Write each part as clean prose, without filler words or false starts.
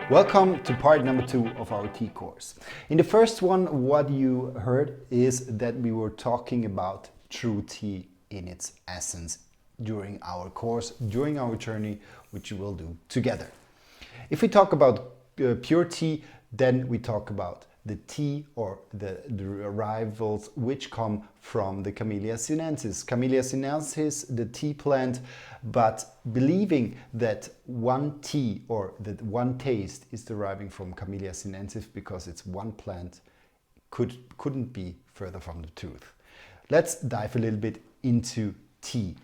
Welcome to part number 2 of our tea course. In the first one, what you heard is that we were talking about true tea in its essence during our course, during our journey, which you will do together. If we talk about pure tea, then we talk about the tea or the arrivals which come from the Camellia sinensis. Camellia sinensis, the tea plant, but believing that one tea or that one taste is deriving from Camellia sinensis because it's one plant couldn't be further from the truth. Let's dive a little bit into tea.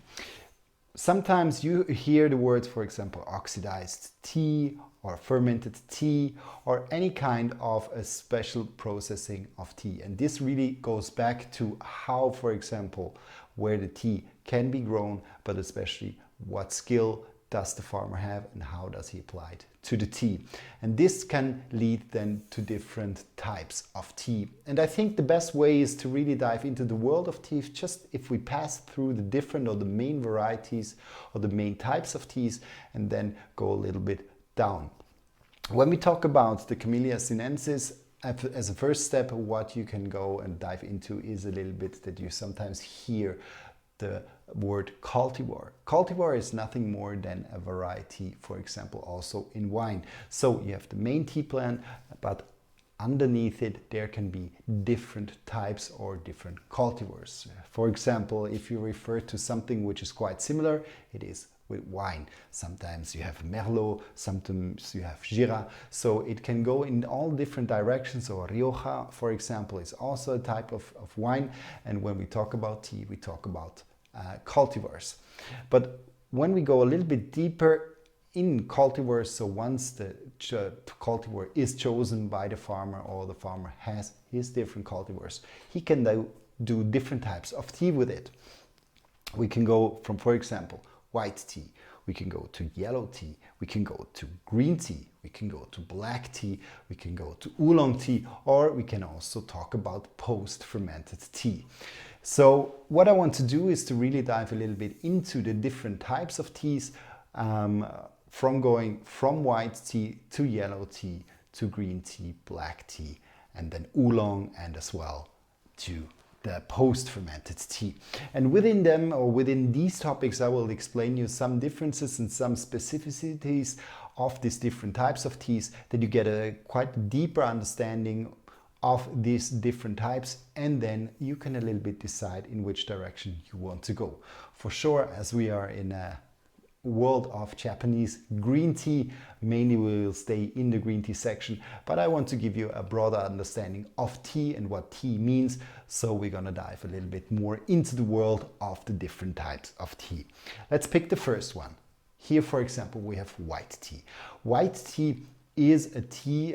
Sometimes you hear the words, for example, oxidized tea or fermented tea or any kind of a special processing of tea. And this really goes back to how, for example, where the tea can be grown, but especially what skill does the farmer have and how does he apply it to the tea. And this can lead then to different types of tea. And I think the best way is to really dive into the world of tea, just if we pass through the different or the main varieties or the main types of teas and then go a little bit down. When we talk about the Camellia sinensis, as a first step, what you can go and dive into is a little bit that you sometimes hear the word cultivar. Cultivar is nothing more than a variety, for example, also in wine. So you have the main tea plant, but underneath it there can be different types or different cultivars. For example, if you refer to something which is quite similar, it is with wine. Sometimes you have Merlot, sometimes you have Jira, so it can go in all different directions. So Rioja, for example, is also a type of wine, and when we talk about tea, we talk about cultivars. But when we go a little bit deeper in cultivars, so once the cultivar is chosen by the farmer or the farmer has his different cultivars, he can do different types of tea with it. We can go from, for example, white tea, we can go to yellow tea, we can go to green tea, we can go to black tea, we can go to oolong tea, or we can also talk about post-fermented tea. So what I want to do is to really dive a little bit into the different types of teas, from going from white tea to yellow tea to green tea, black tea, and then oolong, and as well to the post-fermented tea. And within them, or within these topics, I will explain you some differences and some specificities of these different types of teas, that you get a quite deeper understanding of these different types, and then you can a little bit decide in which direction you want to go. For sure, as we are in a world of Japanese green tea, mainly we will stay in the green tea section, but I want to give you a broader understanding of tea and what tea means, so we're gonna dive a little bit more into the world of the different types of tea. Let's pick the first one. Here, for example, we have white tea. White tea is a tea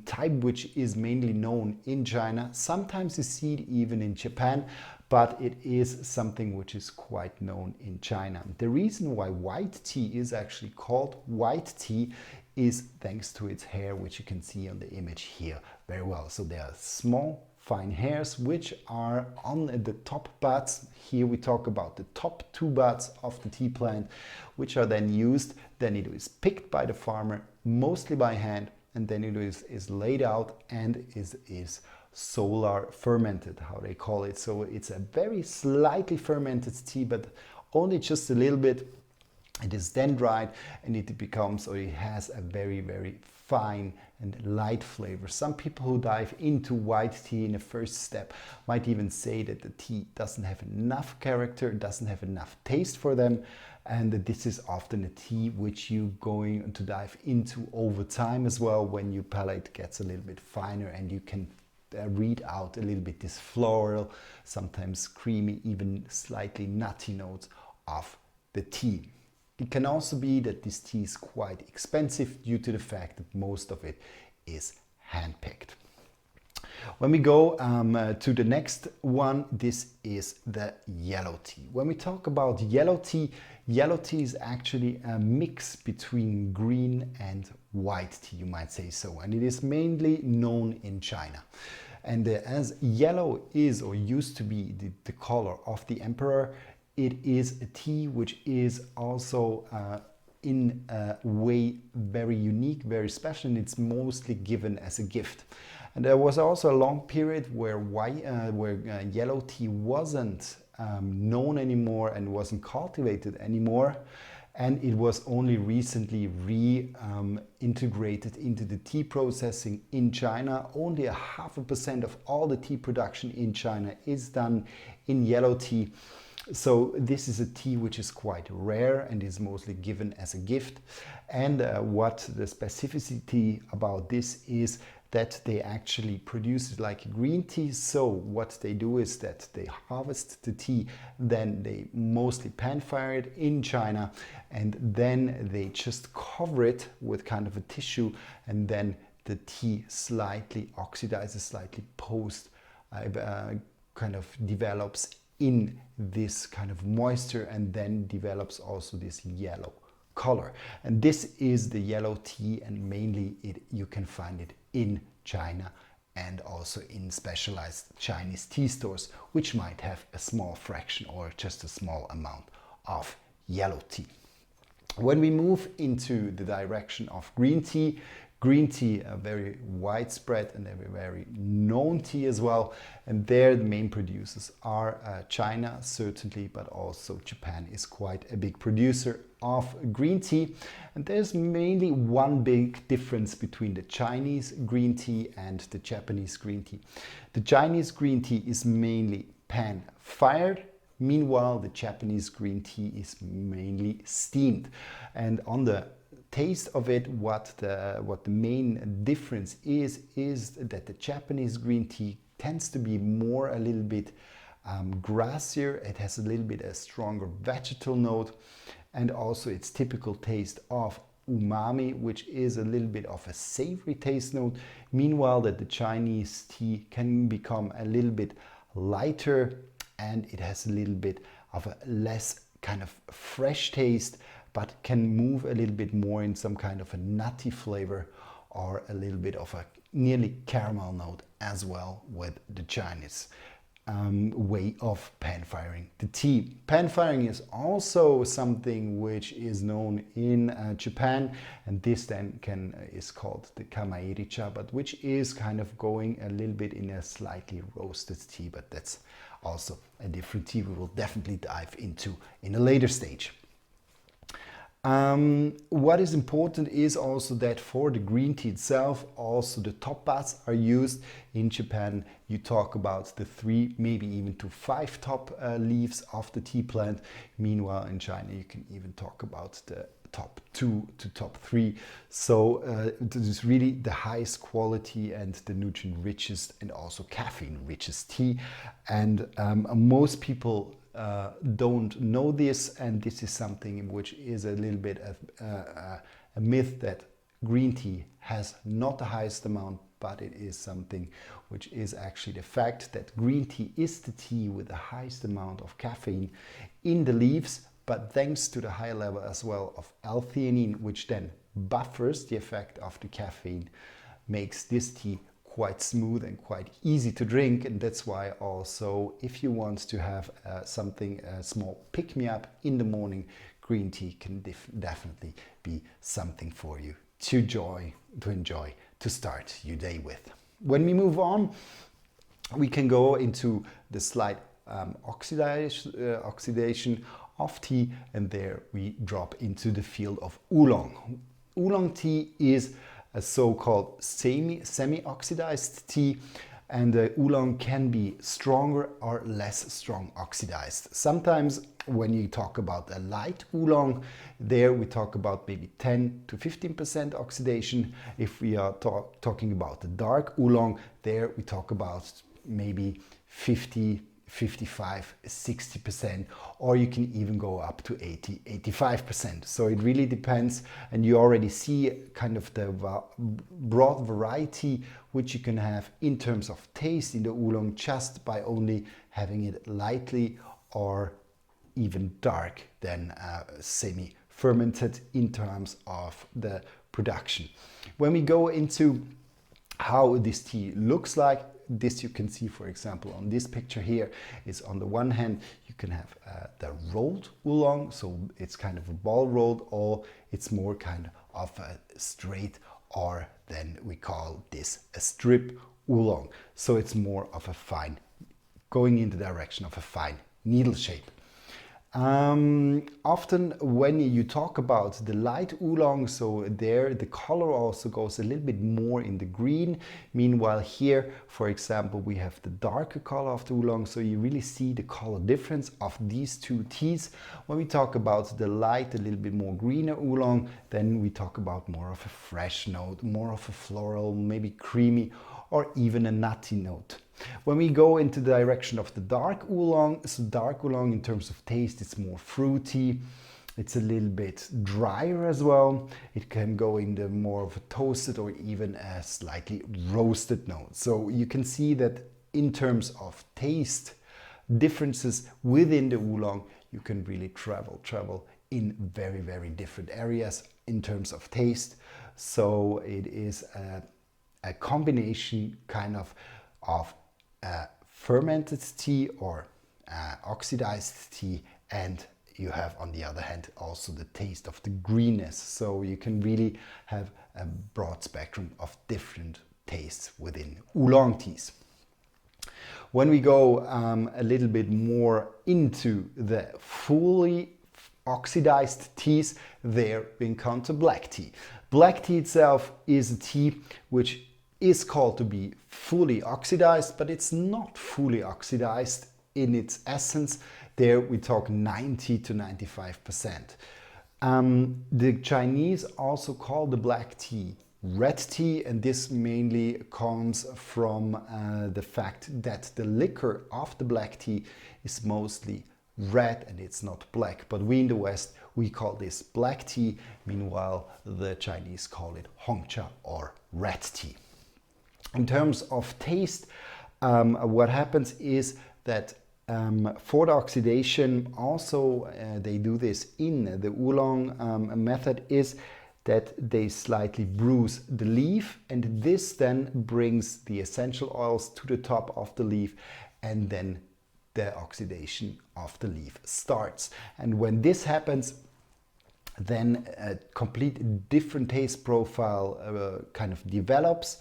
type which is mainly known in China. Sometimes you see it even in Japan, but it is something which is quite known in China. The reason why white tea is actually called white tea is thanks to its hair, which you can see on the image here very well. So there are small fine hairs which are on the top buds. Here we talk about the top 2 buds of the tea plant, which are then used. Then it is picked by the farmer, mostly by hand, and then it is laid out and is solar fermented, how they call it. So it's a very slightly fermented tea, but only just a little bit. It is then dried and it becomes, or it has a very, very fine and light flavor. Some people who dive into white tea in the first step might even say that the tea doesn't have enough character, doesn't have enough taste for them, and that this is often a tea which you're going to dive into over time as well, when your palate gets a little bit finer and you can read out a little bit this floral, sometimes creamy, even slightly nutty notes of the tea. It can also be that this tea is quite expensive due to the fact that most of it is handpicked. When we go to the next one, this is the yellow tea. When we talk about yellow tea is actually a mix between green and white tea, you might say so, and it is mainly known in China. And as yellow is or used to be the color of the emperor, it is a tea which is also in a way very unique, very special, and it's mostly given as a gift. And there was also a long period where yellow tea wasn't known anymore and wasn't cultivated anymore. And it was only recently reintegrated into the tea processing in China. Only 0.5% of all the tea production in China is done in yellow tea. So this is a tea which is quite rare and is mostly given as a gift. And what the specificity about this is that they actually produce it like green tea. So what they do is that they harvest the tea, then they mostly pan fire it in China, and then they just cover it with kind of a tissue, and then the tea slightly oxidizes, slightly kind of develops in this kind of moisture, and then develops also this yellow color. And this is the yellow tea, and mainly you can find it in China and also in specialized Chinese tea stores, which might have a small fraction or just a small amount of yellow tea. When we move into the direction of green tea, a very widespread and a very known tea as well. And there the main producers are China, certainly, but also Japan is quite a big producer of green tea. And there's mainly one big difference between the Chinese green tea and the Japanese green tea. The Chinese green tea is mainly pan-fired. Meanwhile, the Japanese green tea is mainly steamed. And on the taste of it, what the main difference is that the Japanese green tea tends to be more a little bit grassier. It has a little bit a stronger vegetal note, and also its typical taste of umami, which is a little bit of a savory taste note. Meanwhile, that the Chinese tea can become a little bit lighter, and it has a little bit of a less kind of fresh taste, but can move a little bit more in some kind of a nutty flavor or a little bit of a nearly caramel note as well with the Chinese way of pan firing the tea. Pan firing is also something which is known in Japan, and this then is called the kamairicha, but which is kind of going a little bit in a slightly roasted tea, but that's also a different tea we will definitely dive into in a later stage. What is important is also that for the green tea itself, also the top buds are used. In Japan, you talk about the 3, maybe even to 5 top leaves of the tea plant. Meanwhile, in China, you can even talk about the top 2 to top 3. So this is really the highest quality and the nutrient richest and also caffeine richest tea. And most people don't know this, and this is something which is a little bit of a myth, that green tea has not the highest amount, but it is something which is actually the fact that green tea is the tea with the highest amount of caffeine in the leaves, but thanks to the high level as well of L-theanine, which then buffers the effect of the caffeine, makes this tea quite smooth and quite easy to drink. And that's why also, if you want to have something, a small pick-me-up in the morning, green tea can definitely be something for you to enjoy to start your day with. When we move on, we can go into the slight oxidation of tea, and there we drop into the field of oolong. Oolong tea is a so-called semi-oxidized tea, and the oolong can be stronger or less strong oxidized. Sometimes when you talk about a light oolong, there we talk about maybe 10 to 15% oxidation. If we are talking about the dark oolong, there we talk about maybe 50, 55, 60%, or you can even go up to 80, 85%. So it really depends, and you already see kind of the broad variety which you can have in terms of taste in the oolong just by only having it lightly or even dark than semi-fermented in terms of the production. When we go into how this tea looks like, this you can see, for example, on this picture here, is on the one hand, you can have the rolled oolong, so it's kind of a ball rolled, or it's more kind of a straight, or then we call this a strip oolong. So it's more of a fine, going in the direction of a fine needle shape. Often when you talk about the light oolong, so there the color also goes a little bit more in the green. Meanwhile here, for example, we have the darker color of the oolong, so you really see the color difference of these two teas. When we talk about the light, a little bit more greener oolong, then we talk about more of a fresh note, more of a floral, maybe creamy, or even a nutty note. When we go into the direction of the dark oolong, so dark oolong in terms of taste, it's more fruity, it's a little bit drier as well. It can go in the more of a toasted or even a slightly roasted note. So you can see that in terms of taste differences within the oolong, you can really travel in very, very different areas in terms of taste. So it is a combination kind of fermented tea or oxidized tea, and you have on the other hand also the taste of the greenness. So you can really have a broad spectrum of different tastes within oolong teas. When we go a little bit more into the fully oxidized teas, there we encounter black tea. Black tea itself is a tea which is called to be fully oxidized, but it's not fully oxidized in its essence. There we talk 90 to 95%. The Chinese also call the black tea red tea, and this mainly comes from the fact that the liquor of the black tea is mostly red and it's not black. But we in the West, we call this black tea. Meanwhile, the Chinese call it Hongcha or red tea. In terms of taste, what happens is that for the oxidation, also they do this in the oolong method, is that they slightly bruise the leaf, and this then brings the essential oils to the top of the leaf, and then the oxidation of the leaf starts. And when this happens, then a complete different taste profile kind of develops,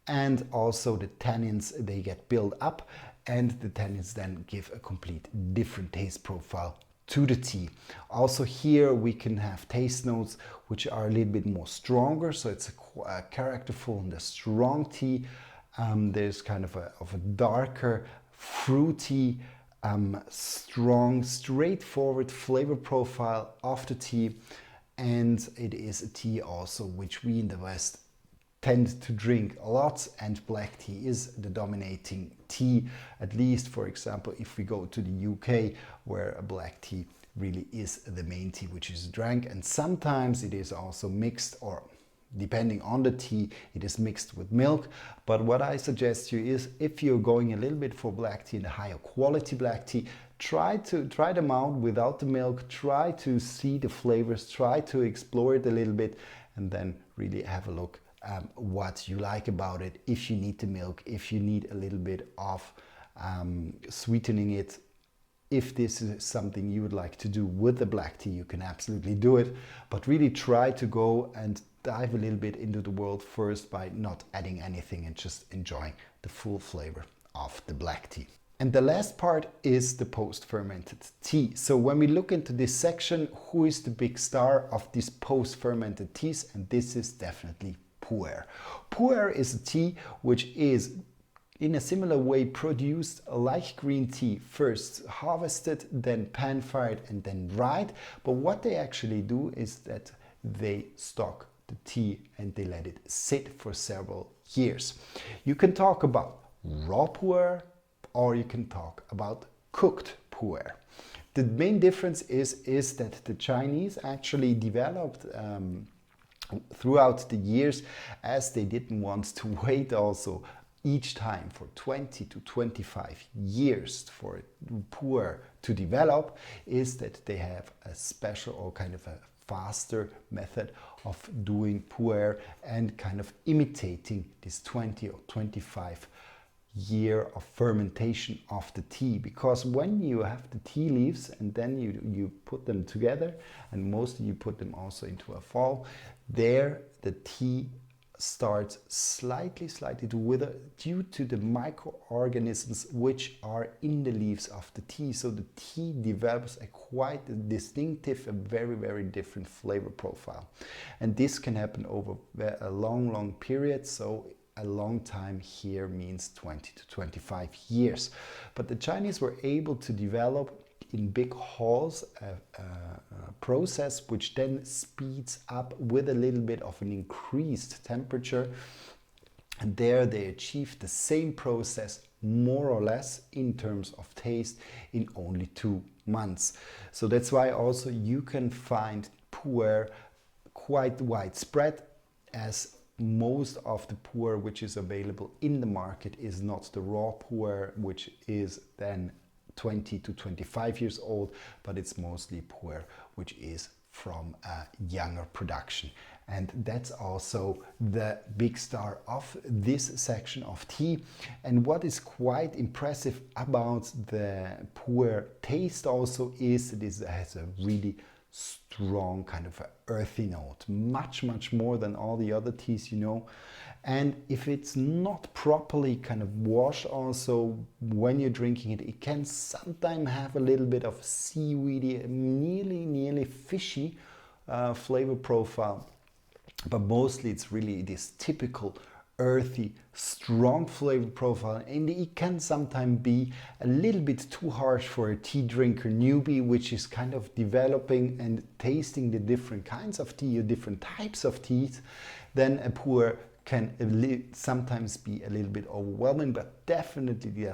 and also the tannins, they get built up, and the tannins then give a complete different taste profile to the tea. Also here we can have taste notes which are a little bit more stronger, so it's a characterful and a strong tea. There's kind of a darker, fruity, strong, straightforward flavor profile of the tea, and it is a tea also which we in the West tend to drink a lot, and black tea is the dominating tea, at least for example if we go to the UK, where a black tea really is the main tea which is drank, and sometimes it is also mixed, or depending on the tea, it is mixed with milk. But what I suggest to you is, if you're going a little bit for black tea and a higher quality black tea, try them out without the milk, try to see the flavors, try to explore it a little bit, and then really have a look what you like about it. If you need the milk, if you need a little bit of sweetening it, if this is something you would like to do with the black tea, you can absolutely do it. But really try to go and dive a little bit into the world first by not adding anything and just enjoying the full flavor of the black tea. And the last part is the post-fermented tea. So when we look into this section, who is the big star of these post-fermented teas? And this is definitely Puerh. Puerh is a tea which is in a similar way produced like green tea, first harvested, then pan-fired and then dried. But what they actually do is that they stock the tea and they let it sit for several years. You can talk about raw pu'er, or you can talk about cooked pu'er. The main difference is that the Chinese actually developed throughout the years, as they didn't want to wait also each time for 20 to 25 years for pu'er to develop, is that they have a special or kind of a faster method of doing pu'er and kind of imitating this 20 or 25 year of fermentation of the tea, because when you have the tea leaves and then you put them together, and mostly you put them also into a fall, there the tea starts slightly to wither due to the microorganisms which are in the leaves of the tea. So the tea develops a quite distinctive, a very different flavor profile, and this can happen over a long period. So a long time here means 20 to 25 years. But the Chinese were able to develop in big halls a process which then speeds up with a little bit of an increased temperature, and there they achieved the same process more or less in terms of taste in only 2 months. So that's why also you can find pu'er quite widespread, as most of the pu'er which is available in the market is not the raw pu'er, which is then 20 to 25 years old, but it's mostly pu'er which is from a younger production. And that's also the big star of this section of tea. And what is quite impressive about the pu'er taste also is it has a really strong kind of a earthy note, much more than all the other teas, you know. And if it's not properly kind of washed also when you're drinking it, it can sometimes have a little bit of seaweedy, nearly fishy flavor profile. But mostly it's really this typical earthy, strong flavor profile, and it can sometimes be a little bit too harsh for a tea drinker newbie, which is kind of developing and tasting the different kinds of tea or different types of teas. Then a pu'er can sometimes be a little bit overwhelming, but definitely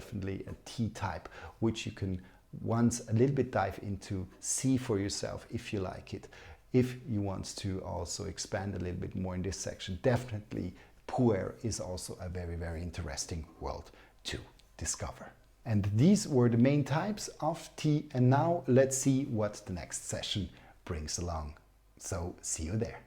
a tea type which you can once a little bit dive into, see for yourself if you like it. If you want to also expand a little bit more in this section, definitely pu'er is also a very interesting world to discover. And these were the main types of tea, and now let's see what the next session brings along. So see you there.